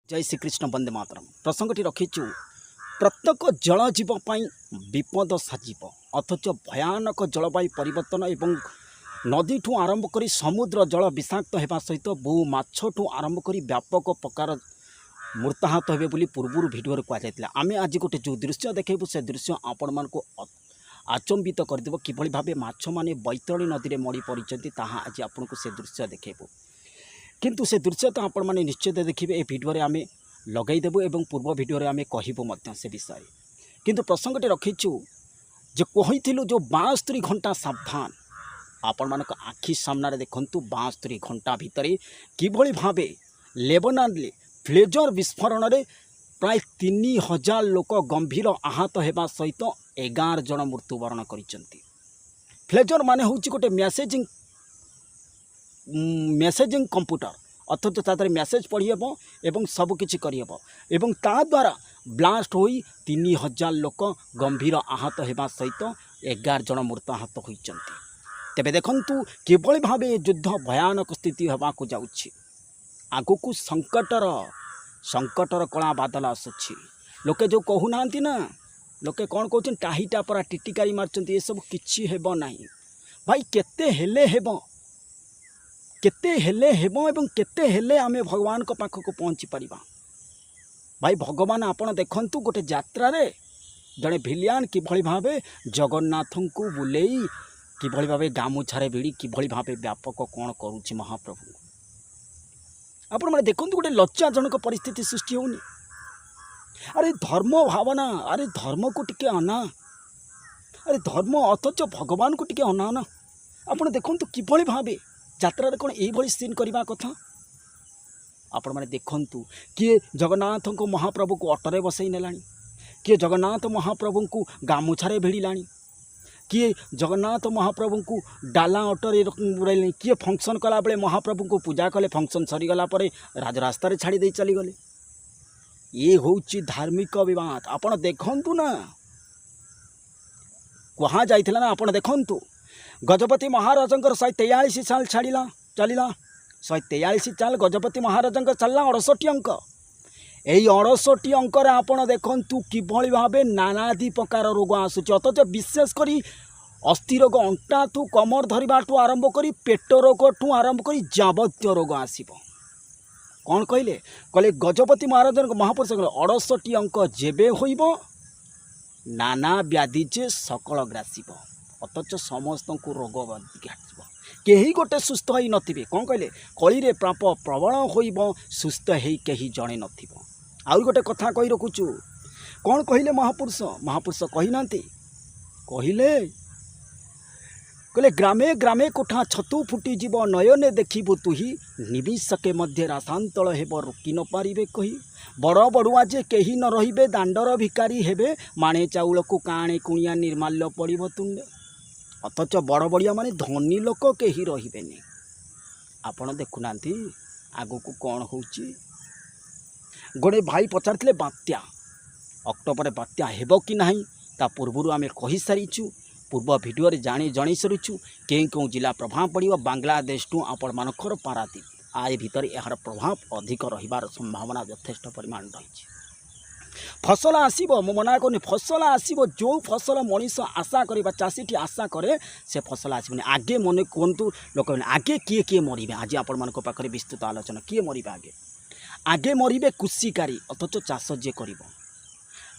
जय श्रीकृष्ण वंदे मातरम प्रसंगटी रखीचु प्रत्येक जलजीव विपद साजिब अथच भयानक जलवायु परिवर्तन एवं नदी ठू आरंभ कर समुद्र जल विषाक्त होगा सहित बहु माछठू आरंभ कर व्यापक प्रकार मृताहत हे बोली पूर्व भिडियो कहुला आम आज गोटे जो दृश्य देखू से दृश्य आपण मान आचंबित करदेव किभली भाव माछ मैंने बैतरणी नदी में मड़ी पड़ते आज आपन को से दृश्य देखू किंतु से दृश्य तो आपण मैंने निश्चित देखिए ये भिडियो आम लगईदेबू एवं पूर्व भिडियो आम कहूँ से विषय किंतु प्रसंगटे रखीचु जो कही जो 72 घंटा सावधान आपण मान आखि सामने देखु 72 घंटा भितर किभली भाव लेबनान फ्लेजर विस्फोरण में प्राय 3000 लोक गंभीर आहत होगा सहित 11 जन मृत्युवरण कर फ्लेजर मान हूँ गोटे मेसेजिंग कंप्यूटर अथच तादर मेसेज पढ़ी हे एवं सबकि करहब ता द्वारा ब्लास्ट हो 3000 लोक गंभीर आहत होगा सहित 11 जन मृताहत होती तेबे देखंतु किभली भाव युद्ध भयानक स्थिति होगाकू जाउछि आगकू संकटर कला बादल आसुछि लोके जो कहूना ना लोके कौन कहते टाहीटा परा टिटिकारी मार्चंती ये सब किछि हेबो नाही भाई केते हेले हेबो एवं केते हेले आमे भगवान को पाखक पहुँची पारिबा भाई भगवान आपण देखंतु गोटे यात्रा रे जड़े भिलियान किभली भावे जगन्नाथ को बुलेई किभली भावे गामुछारे भिड़ी किभली भावे व्यापक कौन करुछि महाप्रभु आपण माने देखंतु गोटे लज्जाजनक परिस्थिति सृष्टि होनी अरे धर्म भावना अरे धर्म को टिके अना अरे धर्म अथच भगवान को टिके अना ना आपण देखंतु किभली भावे यात्रा कौन यही सीन करने कथा आपण मैंने देखंतु किए जगन्नाथ को महाप्रभु को ऑटोरे बसई नेला किए जगन्नाथ महाप्रभु को गामुछारे भिड़िला किए जगन्नाथ महाप्रभु को डाला ऑटोरे बुड़ाइले किए फंक्शन कला बेले महाप्रभु को पूजा कले फंक्शन सरीगला राजरास्त छाड़ी दे चलीगले ये हूँ धार्मिक विवाद आपण देखंतु ना कहाँ जाइथिला ना आपण देखंतु गजपति महाराज 143 साल छाड़ा चलला 143 साल गजपति महाराज चलला 68 अंक यही 68 अंकर आपण देखंतु किभली भावे नानादि प्रकार रोग आसुच अथच विशेषकर अस्थि रोग अंटा ठू कमर धरवा ठू आरंभ कर पेट रोग ठू आरंभ कर जावत्य रोग आसब कौन कहले कहले गजपति महाराज महापुरुष 68 अंक जेबे होइब नाना व्याधि जे सकल ग्रासीब अथच समस्त को रोग घाटब कहीं गोटे सुस्थ हो नथिबे कौन कहले कली पाप प्रबल होइब सुस्थ हो कहीं जड़े नथिबो आउ गोटे कथा कही रखुचु कौन कहले महापुरुष कही नांती कहले कहले ग्रामे ग्रामे कोठा छतु फुटी जीव नयने देखिबु तुही निविशके मध्य रासांतल हेब रोकी न पारिबे कही बड़ बड़ुआ जे कहीं न रहिबे दांडर भिकारी हेबे माणे चाउल को काणे कुणिया निर्माल्य पड़िब तुंडे अथच बड़ बड़िया माने धनी लोक कहीं रहिबेनी आपण देखुना आगो को कौन होची गोटे भाई पचारथिले बात्या अक्टोबर बात्या हेबो कि नाही ता पूर्व आम कही सारीचु पूर्व भिडियो जानी जणी सारीचु कें जिला प्रभाव पड़ो बांग्लादेश टू आपण मानकर पारादीप आ भितर यार प्रभाव अधिक रहिबार संभावना यथेष्ट परिमाण रही फसल आसीबो मो मना करनी फसल आसीबो जो फसल मनीष आशा करे चाषीटी आशा करे से फसल आसबनी आगे मन कहतु लोक आगे किए किए मरबे आज आपण मान पाखे विस्तृत आलोचना किए मरबे आगे मरबे कृषिकारी अथच चाष जे कर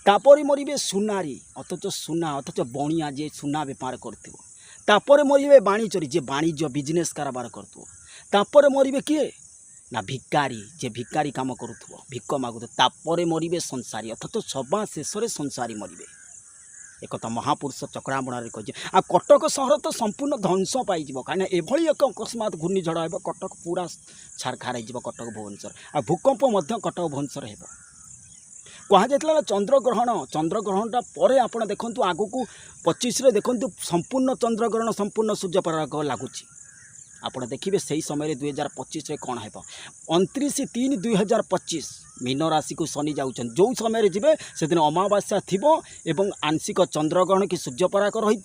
तापर मरबे सुनारी अथच सुना अथच बणिया जे सुना बेपार कर मरबे बाणिज्य जे वाणिज्य बिजनेस कारोबार कर मरबे किए ना भिकारी जे भिकारी काम करुथुव भिक मागुथ तापर मरबे संसारी अथच सभा शेष संसारी मरबे एक महापुरुष चक्रामणारे कहे आ कटक सहर तो संपूर्ण ध्वंस पाई कहीं एभली एक अकस्मात घूर्णिझड़ हो कटक पूरा छारखार हो कटक भुवनेश्वर आ भूकंप कटक भुवनेश्वर हो कहुला चंद्रग्रहणटा पर आप देखु आगू को 25 देखु संपूर्ण चंद्रग्रहण संपूर्ण सूर्यपराग लगुच आपड़ देखिए से समय 2025 कौन है 29/3/2025 मीन राशि को शनि जाऊँ जो समय जी से दिन अमावास्या थी एवं आंशिक चंद्रग्रहण कि सूर्यपराग रही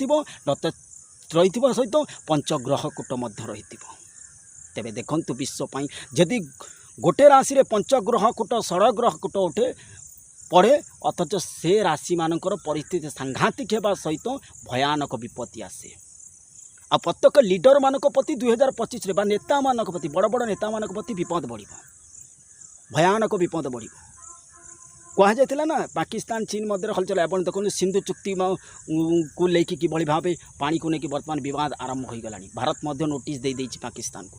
सहित पंचग्रह कूट रही तेरे देखु विश्वपाई जदि गोटे राशि रे पंचग्रह कूट षड़ग्रह कूट उठे पड़े अथच से राशि मानकर परिस्थिति सांघातिक होगा सहित भयानक विपत्ति आसे आ प्रत्येक लीडर मानक प्रति 2025 रे बा नेता मानक प्रति बड़ बड़ नेता मानक प्रति विपद बढ़ भयानक विपद बढ़ कह जाता ना पाकिस्तान चीन मध्य हलचल आप देखो सिंधु चुक्ति को लेकिन किभली भाव पानी को लेकिन बर्तमान विवाद आरंभ हो गला भारत मध्य नोटिस दे देछि पाकिस्तान को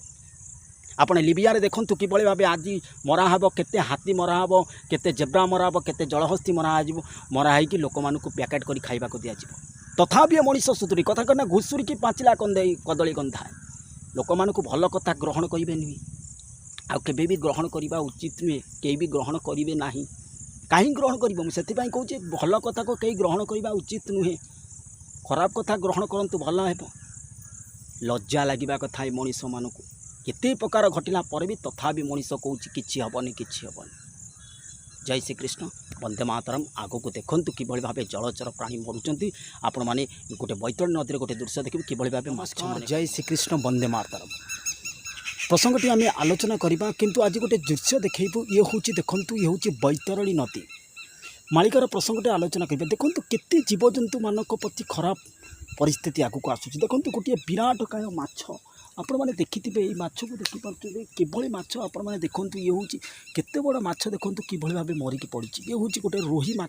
आपण लिबिया रे देखंतु किभली भाव आज मराहब केते हाथी मराहब केते जेब्रा मराहब केते जलहस्ती मराही कि लोक मानक पैकेट कर खाइबा को दिया तथापि मनीष सुतुरी कथा करना घुषुरी कि पाचिला कदली गंधा लोक मानक भल कथा ग्रहण करेंगे नुहे आबे भी ग्रहण करवा उचित नुहे कई भी ग्रहण करेंगे ना कहीं ग्रहण कर से कहूँ भल कथा को कहीं ग्रहण करवा उचित नुहे खराब कथा ग्रहण करंतु भल हे लज्जा लगे कथा मनीष मानक केते प्रकार घटला पर भी तथापि मनीष कहूँ कि हेनी कि हेनी जय श्री कृष्ण वंदे मातरम आग को देखूँ किभली भाव जलचर प्राणी मरुंच आपण मैंने गोटे बैतरणी नदी गोटे दृश्य देखिए किभली भाव माछ जय श्री कृष्ण वंदे मातरम प्रसंगटी आम आलोचना करवा किंतु आज गोटे दृश्य देखू ये हूँ देखूँ ये हूँ बैतरणी नदी मालिकार प्रसंगटे आलोचना करेंगे देखूँ केते जीवजंतु मानक प्रति खराब परिस्थिति आगक आसूँ देखूँ गोटे विराट काय माछ आपण मैंने देखिथे ये माछ को देखिपे किभली माछ आपण मैंने देखूँ ये हूँ केते बड़ माछ देखूँ किभली भाव मरिकी पड़ी ये हूँ गोटे रोही माछ।